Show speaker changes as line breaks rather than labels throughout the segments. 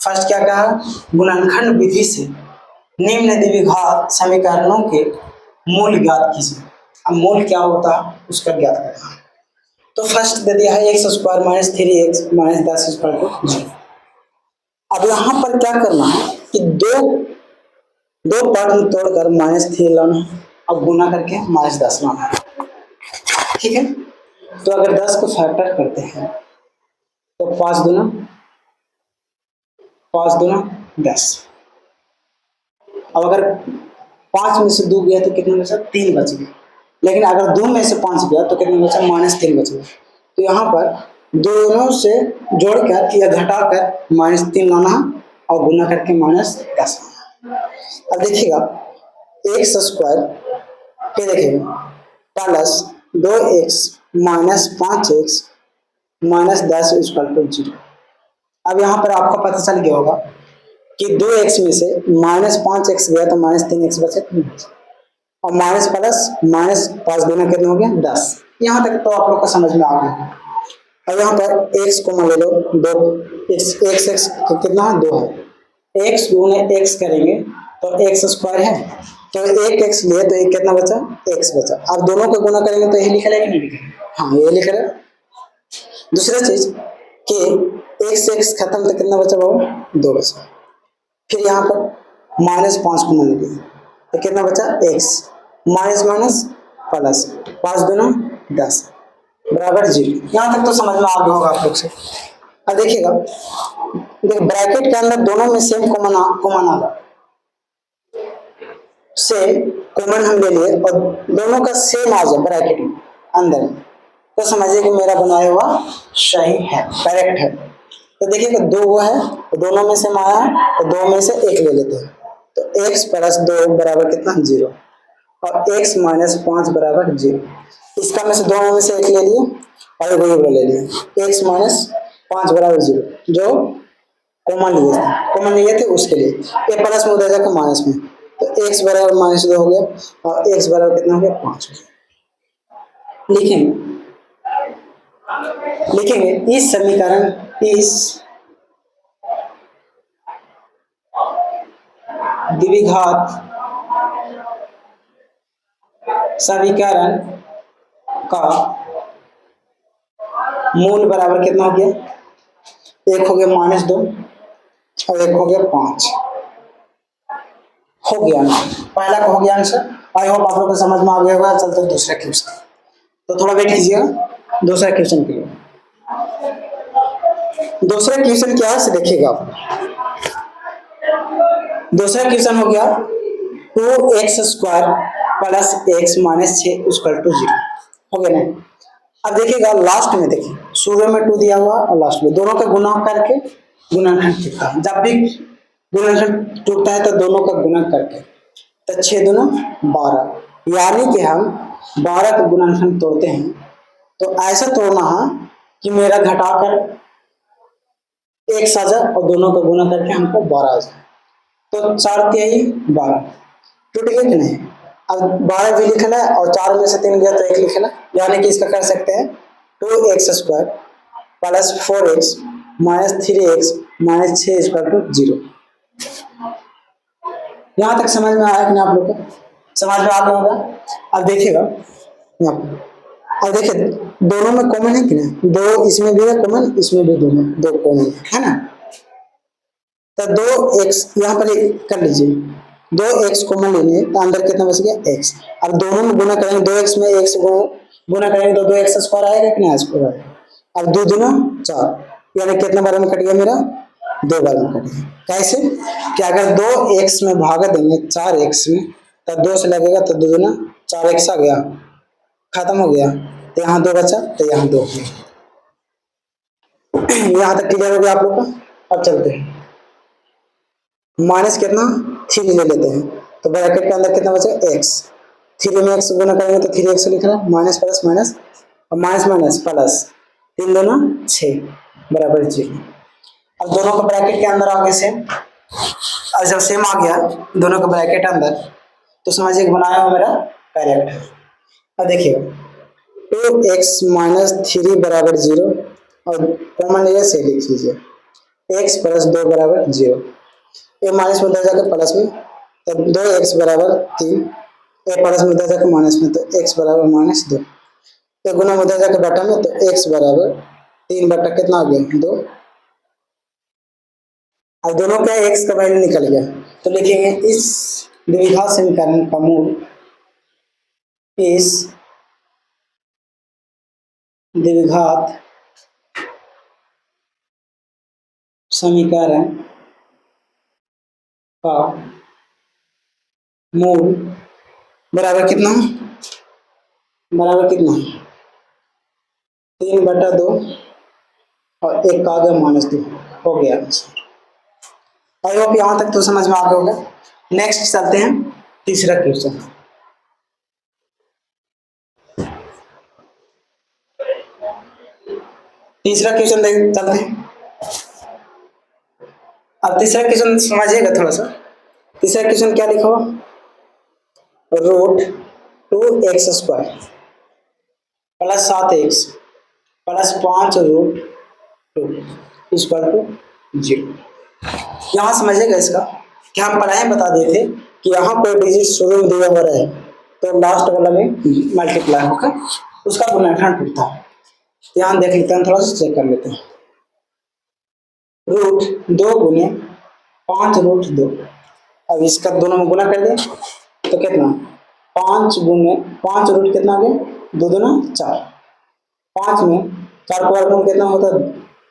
First क्या कहा, गुणनखंड विधि से निम्न द्विघात समीकरणों के मूल ज्ञात कीजिए। अब मूल क्या होता है उसका ज्ञात करना। तो फर्स्ट दे दिया है x square minus 3x minus 10 equal to 0। अब यहाँ पर क्या करना है कि दो पार्ट में तोड़कर -3 लाना है, अब गुना करके -10 लाना है। ठीक है, तो अगर 10 को फैक्टर करते हैं तो 5 दूना 10। अब अगर 5 में से 2 गया तो कितने बचा, 3 बच गए। लेकिन अगर 2 में से 5 गया तो कितने बचा, -3 बच गए। तो यहाँ पर दोनों से जोड़कर या घटाकर -3 लाना है और गुना करके -10 लाना है। अब देखिएगा एक्स स्क्वायर के देखिएगा plus 2x minus 5x minus 10 equal to 0। अब यहाँ पर आपको पता चल गया होगा कि 2x में से -5x गया तो -3x बचे, और माइनस प्लस माइनस 5 दूना कितना हो गया 10। यहाँ तक तो आप लोग को समझ में आ गया। अब यहाँ पर x को मान ले लो 2, x कितना है 2 है, x गुने x करेंगे तो x स्क्वायर है, तो एक x लिए तो एक कितना बचा, x बचा। अब दोनों को गुना करेंगे तो यही लिखा है कि नहीं लिखा है, हाँ ये लिख रहा है। दूसरा चीज कि x खत्म तो कितना बचा बाबू 2 बचा। फिर यहाँ पर -5 को मान लिया तो कितना बचा x, माइनस माइनस प्लस 5 दूना 10 बराबर 0। यहाँ तक तो समझ में आ गया होगा आप लोग से। अब देखिएगा ब्रैकेट के अंदर दोनों में सेम कॉमन आ रहा, सेम कॉमन हम ले लिए और दोनों का सेम आ जाए ब्रैकेट में अंदर, तो समझिए कि मेरा बनाया हुआ सही है, करेक्ट है। तो देखिएगा 2 वो है तो दोनों में से आया है तो 2 में से 1 ले लेते हैं, तो x प्लस 2 बराबर कितना 0 और x माइनस 5 बराबर 0। इसका में से दोनों में से 1 ले लिए और एक ले लिया, x माइनस 5 बराबर 0 जो कॉमन लिए थे उसके लिए, ये प्लस में उधर जाकर माइनस में, तो x बराबर -2 हो गया और x बराबर कितना हो गया 5। लिखेंगे इस समीकरण इस द्विघात समीकरण का मूल बराबर कितना हो गया, एक हो गया -2 और एक हो गया 5। हो गया पहला का हो गया आंसर। आई होप आप लोगों को समझ में आ गया होगा। चलते दूसरा क्वेश्चन, तो थोड़ा वेट कीजिएगा दूसरा क्वेश्चन के लिए। दूसरा क्वेश्चन क्या है देखिएगा आप, दूसरा क्वेश्चन हो गया 2x square plus x minus 6 equal to 0 हो गया ना। अब देखिएगा लास्ट में, देखिए शुरू में 2 दिया हुआ और लास्ट में दोनों का गुना करके गुणनखंड टूटता है। जब भी गुणनखंड टूटता है तो दोनों का गुना करके, तो 6 दूना 12, यानी कि हम 12 का गुणनखंड तोड़ते हैं तो ऐसा तोड़ना है कि मेरा घटाकर 1 साजा और दोनों का गुना करके हमको 12 आ जाए। तो 4 3 12 टूट गया कि नहीं। अब 12 भी लिखना है और 4 में से 3 गया तो 1 लिखना है, यानी कि इसका कर सकते हैं 2x square plus 4x minus 3x minus 6 equal to 0। यहाँ तक समझ में आया कि नहीं आप लोग को, समझ में आ गया होगा। अब देखिएगा यहाँ पर, अब देखिए दोनों में कॉमन है कि नहीं, 2 इसमें भी है कॉमन, इसमें भी 2 कॉमन है ना। तो 2x यहाँ पर कर लीजिए, 2x कॉमन लेंगे तो अंदर कितना बच गया x। अब दोनों में गुना करेंगे, 2x में x गुना करेंगे तो 2x स्क्वायर आएगा कि नहीं स्क्वायर आएगा। अब 2 दूना 4, यानी कितना बार में कट गया मेरा 2 बार में कट गया। कैसे कि अगर 2x में भागा देंगे 4x में तो 2 से लगेगा तो 2 दूना 4x आ गया, खत्म हो गया, तो यहाँ 2 बचा तो यहाँ 2 हो गया। यहाँ तक क्लियर हो गया आप लोग का। अब चलते हैं माइनस कितना 3 ले लेते हैं, तो ब्रैकेट के अंदर कितना बचेगा x, 3 में x गुना करेंगे तो 3x लिखना है, माइनस प्लस माइनस और माइनस माइनस प्लस 3 दूना 6 बराबर 0। अब दोनों का ब्रैकेट के अंदर आ गए सेम, और जब सेम आ गया दोनों का ब्रैकेट अंदर तो समझिए बनाया हुआ मेरा करेक्ट है। अब देखिए 2x माइनस 3 बराबर 0 और कॉमन लिया से लिख लीजिए, एक्स प्लस 2 बराबर 0। ये माइनस में उधर जाकर प्लस में, तो 2x बराबर 3। ये प्लस में उधर जाकर माइनस में, तो x बराबर -2। तो गुना में उधर जाकर बटा में, तो x बराबर 3 बटा कितना आ गया 2। अब दोनों का x का वैल्यू निकल गया, तो लिखेंगे इस द्विघात समीकरण का मूल, इस द्विघात समीकरण का मूल बराबर कितना, बराबर कितना 3 बटा 2 और 1 का आ गया -2। हो गया। आई होप यहाँ तक तो समझ में आ गया होगा। नेक्स्ट चलते हैं तीसरा क्वेश्चन। तीसरा क्वेश्चन देख चलते हैं। अब तीसरा क्वेश्चन समझिएगा थोड़ा सा। तीसरा क्वेश्चन क्या लिखा हुआ, root 2x² plus 7x plus 5 root 2 equal to 0। यहाँ समझिएगा इसका कि हम पढ़ाए बता दिए थे कि यहाँ पर डिजिट शुरू में दिया हुआ रहे तो लास्ट वाला में मल्टीप्लाई होकर उसका गुणनखंड टूटता है। यहाँ देख लेते हैं, थोड़ा सा चेक कर लेते हैं। रूट 2 गुने 5 रूट 2, अब इसका दोनों में गुना कर दें तो कितना 5 गुने 5 रूट कितना आ गया 2 दूना 4। 5 में 4 का वर्गमूल कितना होता है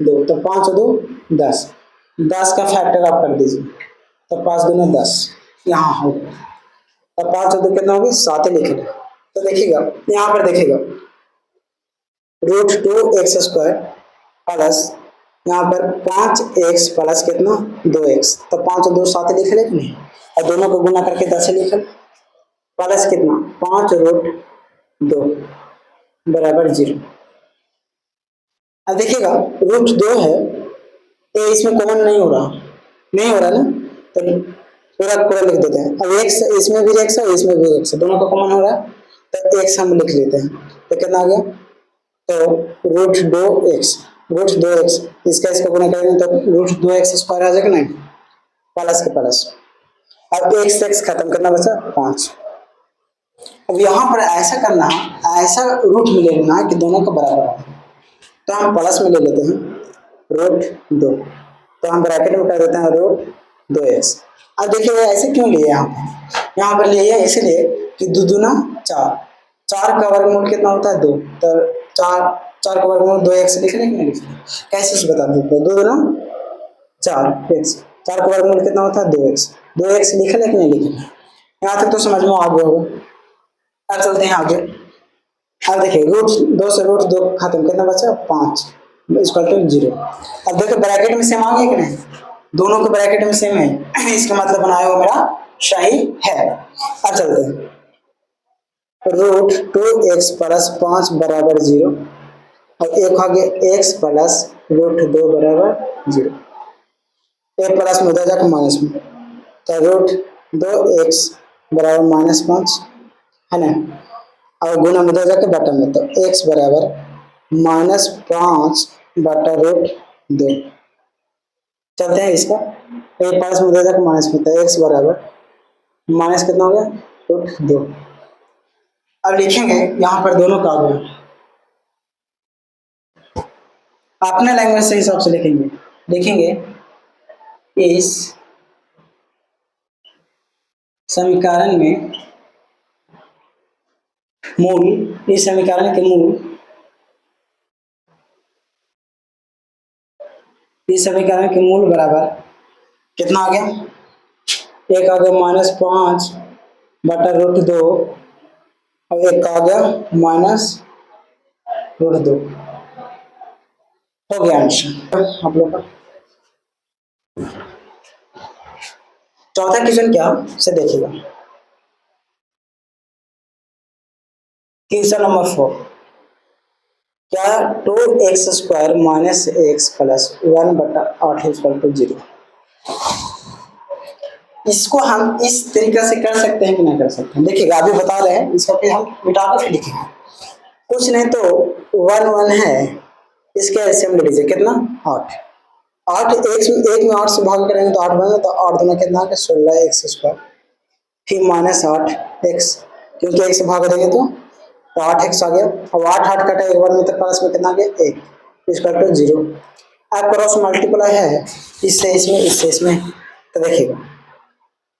2, तो 5 2 10। 10 का फैक्टर आप कर दीजिए, तो 5 दूना 10 यहाँ हो, तो 5 2 कितना होगी 7 ही लिखेंगे। तो देखिएगा यहाँ पर देखिएगा रूट 2x² प्लस यहाँ पर 5x प्लस कितना 2x, तो 5 और 2 7 लिख ले नहीं, और दोनों को गुना करके 10 लिख ले, प्लस कितना 5 रूट 2 बराबर 0। अब देखिएगा रूट 2 है, ये इसमें कॉमन नहीं हो रहा, नहीं हो रहा ना, तो पूरा पूरा लिख देते हैं। अब x इसमें भी x है, इसमें भी x है, दोनों का कॉमन हो रहा है, तो x हम लिख लेते हैं। तो कितना आ गया, तो रूट 2x, रूट 2x इसका इसका गुना करेंगे तो रूट 2x² आ जाएगा नहीं, प्लस के प्लस। अब x खत्म करना बचा 5। अब यहाँ पर ऐसा करना है, ऐसा रूट में ले लेना है कि दोनों का बराबर है, तो हम प्लस में ले लेते हैं रूट 2, तो हम ब्रैकेट में कर देते हैं रूट 2x। अब देखिए ऐसे क्यों लिए यहाँ पर लिए इसलिए कि 2 दूना 4, 4 का वर्गमूल कितना होता है 2, तो 4 का वर्गमूल 2x लिख रहे हैं, कैसे से बता देते हैं 2 दूना 4x, 4 का वर्गमूल कितना होता है 2x, 2x लिख रहे कि नहीं लिख रहे, यहाँ तक तो समझ में आ गया होगा। अब चलते हैं आगे। अब देखिए रूट 2 से रूट 2 खत्म, कितना बचा 5 इक्वल टू 0। अब देखो ब्रैकेट में सेम आ गया कि नहीं, दोनों के ब्रैकेट में सेम है, इसका मतलब बनाया हुआ मेरा सही है। अब चलते हैं रूट 2x प्लस 5 बराबर 0, और एक आगे x प्लस रूट 2 बराबर 0, एक प्लस में उधर जाकर माइनस में, तो रूट 2x बराबर -5 है ना, और गुना में उधर जाकर बटा में, तो x बराबर -5 बटा रूट 2। चलते हैं इसका, एक पास में उधर जाकर माइनस में, तो x बराबर माइनस कितना हो गया रूट 2। अब लिखेंगे यहाँ पर दोनों का आगे अपने लैंग्वेज के हिसाब से लिखेंगे, लिखेंगे इस समीकरण में मूल, इस समीकरण के मूल, इस समीकरण के मूल बराबर कितना आ गया, एक आ गया -5 बटा रूट 2 और एक आ गया -√2। हो गया आंसर आप लोग का। चौथा क्वेश्चन क्या से देखिएगा, क्वेश्चन नंबर 4, क्या 2x² - x प्लस 1 बटा 8 इक्वल टू 0। इसको हम इस तरीके से कर सकते हैं कि नहीं कर सकते हैं, देखिएगा अभी बता रहे हैं, इसको फिर हम मिटा कर फिर लिखेंगे। कुछ नहीं तो 1 1 है, इसके एलसीएम ले लीजिए कितना 8, 8 एक में 8 से भाग करेंगे तो 8 बनेगा, तो 8 दूना कितना है 16 एक्स स्क्वायर, फिर माइनस 8 एक्स, क्योंकि एक से भाग देंगे तो 8 एक्स आ गया। अब 8 8 कटा एक बार में, तो प्लस में कितना आ गया 1, इक्वल टू 0। अब क्रॉस मल्टीप्लाई है इससे इसमें, इससे इसमें, तो देखिएगा,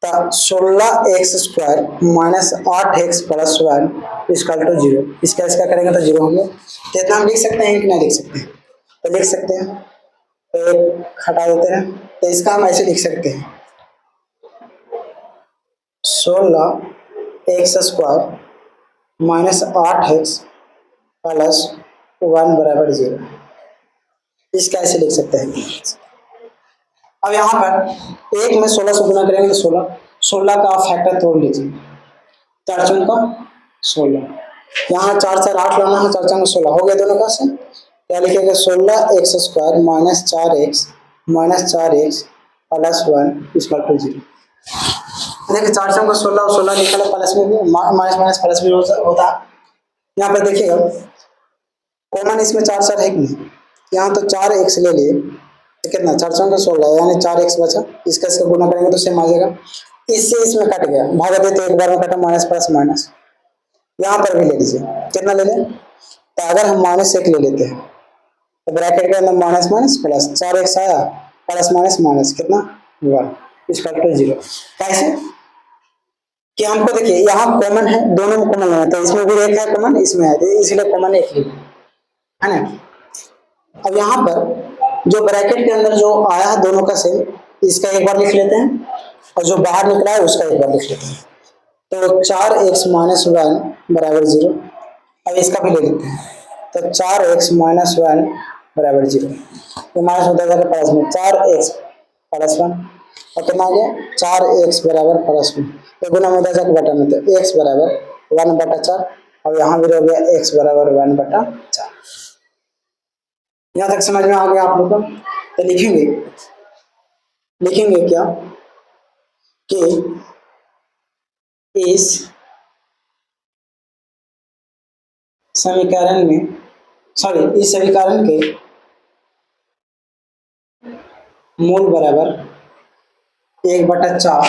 तो 16 x square minus 8 x plus 1 equal to 0। इसका इसका करेंगे तो 0 हो गया। तो इतना हम लिख सकते हैं कि नहीं लिख सकते हैं? तो लिख सकते हैं, तो एक हटा देते हैं, तो इसका हम ऐसे लिख सकते हैं 16 x square minus 8 x plus 1 बराबर 0। इसका ऐसे लिख सकते हैं। अब यहाँ पर एक में 16 से गुना करेंगे तो 16, 16 का आप फैक्टर तोड़ लीजिए, 4 चौका 16, यहाँ 4 4 8 लाना है, 4 चौका 16 हो गया दोनों का से। क्या लिखेगा 16 x square minus 4 x plus 1 equal to 0। देखिए 4 चौका 16 और 16 निकला, प्लस में भी माइनस माइनस प्लस भी होता। यहाँ पर देखिएगा कॉमन इसमें 4 4 है कि नहीं, यहाँ तो 4 एक्स ले लिए तो कितना 4 चौका 16 यानी 4 एक्स बचा, इसका इसका गुना करेंगे तो सेम आ जाएगा। इससे इसमें कट गया, भागा देते एक बार में कटा, माइनस प्लस माइनस। यहाँ पर भी ले लीजिए, कितना ले लें, तो अगर हम माइनस 1 ले लेते हैं तो ब्रैकेट के अंदर माइनस माइनस प्लस 4 एक्स आया, प्लस माइनस माइनस कितना 1 इक्वल टू 0। कैसे कि हमको देखिए यहाँ कॉमन है, दोनों में कॉमन लेना, तो इसमें भी एक है कॉमन, इसमें है, तो इसलिए कॉमन एक ले है ना। अब यहाँ पर जो ब्रैकेट के अंदर जो आया है दोनों का सेम, इसका एक बार लिख लेते हैं, और जो बाहर निकला है उसका एक बार लिख लेते हैं। तो 4 एक्स माइनस 1 बराबर 0। अब इसका भी ले लेते हैं, तो 4 एक्स माइनस 1 बराबर 0, तो माइनस होता है प्लस में 4 एक्स प्लस 1, और कितना आ गया 4 एक्स बराबर प्लस 1, तो गुना होता है बटा में, तो एक्स बराबर 1/4, और यहाँ भी हो गया एक्स बराबर 1/4। यहाँ तक समझ में आ गया आप लोग को। तो लिखेंगे लिखेंगे क्या कि इस समीकरण में, सॉरी, इस समीकरण के मूल बराबर 1/4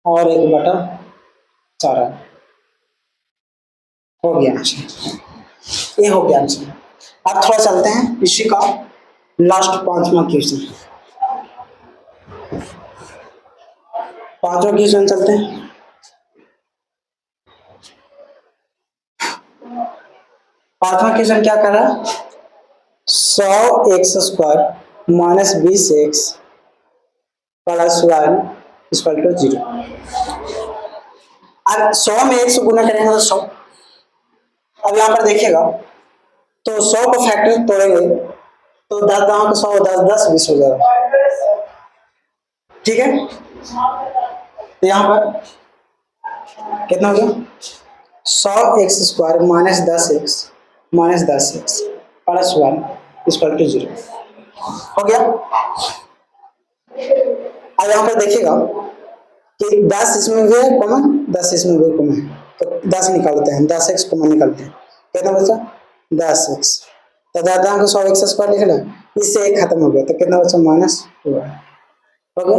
और 1/4 हो गया आंसर, ये हो गया आंसर। अब थोड़ा चलते हैं इसी का लास्ट 5वां क्वेश्चन, 5वां क्वेश्चन चलते हैं। 5वां क्वेश्चन क्या कर रहा है, 100 x square minus 20 x plus 1 equal to 0। अब 100 में 1 से गुना करेंगे तो 100। अब यहाँ पर देखिएगा, तो 100 को फैक्टर तोड़ेंगे तो 10 दाओं का 100 10 10 20 हो जाएगा, ठीक है। तो यहाँ पर कितना हो गया 100 x square minus 10 x plus 1 equal to 0 हो गया। अब यहाँ पर देखिएगा कि 10 इसमें भी है कॉमन, 10 इसमें भी कॉमन है, तो 10 निकालते हैं, 10 एक्स कॉमन निकालते हैं, कितना बचा 10 एक्स, तो दादा को 100 एक्स स्क्वायर लिख लें, इससे एक खत्म हो गया, तो कितना बचा माइनस 2 हो गया।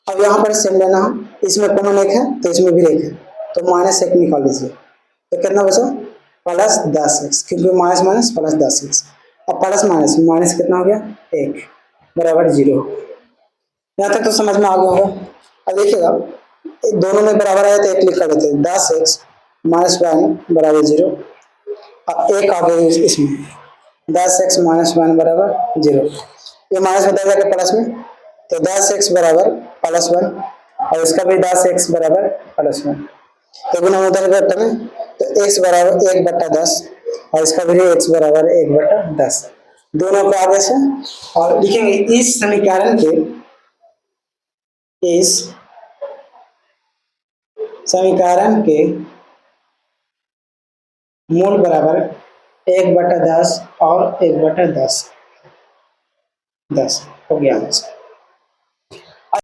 अब यहाँ पर सेम लेना है, इसमें कॉमन एक है तो इसमें भी एक है, तो माइनस 1 निकाल लीजिए, तो कितना बचा प्लस 10 एक्स, क्योंकि माइनस माइनस प्लस 10 एक्स। अब प्लस माइनस माइनस कितना हो गया 1 बराबर 0। यहाँ तक तो समझ में आ गया होगा। अब देखिएगा दोनों में बराबर आया तो एक लिख कर देते हैं, 10 एक्स माइनस 1 बराबर 0। अब एक आ गया इसमें 10 एक्स माइनस 1 बराबर 0, ये माइनस बता जाएगा प्लस में, तो 10 एक्स बराबर प्लस 1, और इसका भी 10 एक्स बराबर प्लस 1, तो गुना होता है घटा में, तो एक्स बराबर 1/10, और इसका भी एक्स बराबर 1/10, दोनों को आगे से। और लिखेंगे इस समीकरण के मूल बराबर 1/10 और 1/10 10 हो गया।